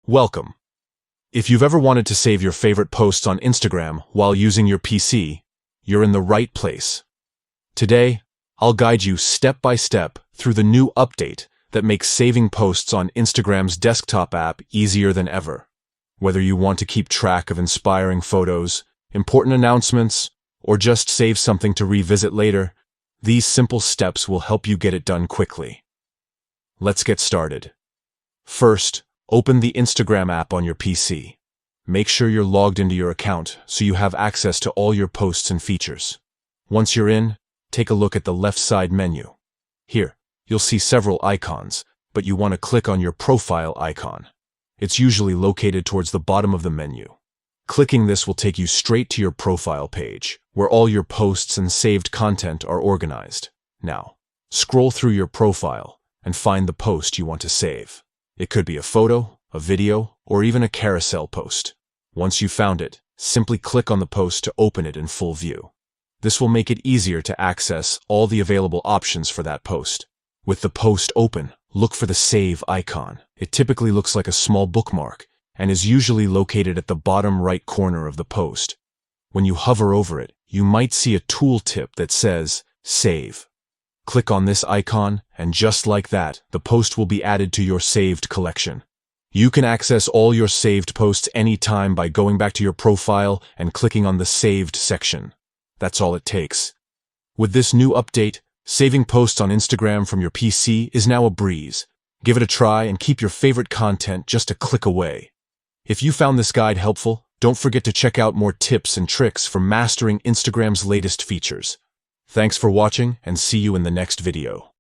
Welcome. If you've ever wanted to save your favorite posts on Instagram while using your PC, you're in the right place. Today, I'll guide you step by step through the new update that makes saving posts on Instagram's desktop app easier than ever. Whether you want to keep track of inspiring photos, important announcements, or just save something to revisit later, these simple steps will help you get it done quickly. Let's get started. First, open the Instagram app on your PC. Make sure you're logged into your account so you have access to all your posts and features. Once you're in, take a look at the left side menu. Here, you'll see several icons, but you want to click on your profile icon. It's usually located towards the bottom of the menu. Clicking this will take you straight to your profile page, where all your posts and saved content are organized. Now, scroll through your profile and find the post you want to save. It could be a photo, a video, or even a carousel post. Once you've found it, simply click on the post to open it in full view. This will make it easier to access all the available options for that post. With the post open, look for the Save icon. It typically looks like a small bookmark and is usually located at the bottom right corner of the post. When you hover over it, you might see a tooltip that says Save. Click on this icon, and just like that, the post will be added to your saved collection. You can access all your saved posts anytime by going back to your profile and clicking on the Saved section. That's all it takes. With this new update, saving posts on Instagram from your PC is now a breeze. Give it a try and keep your favorite content just a click away. If you found this guide helpful, don't forget to check out more tips and tricks for mastering Instagram's latest features. Thanks for watching, and see you in the next video.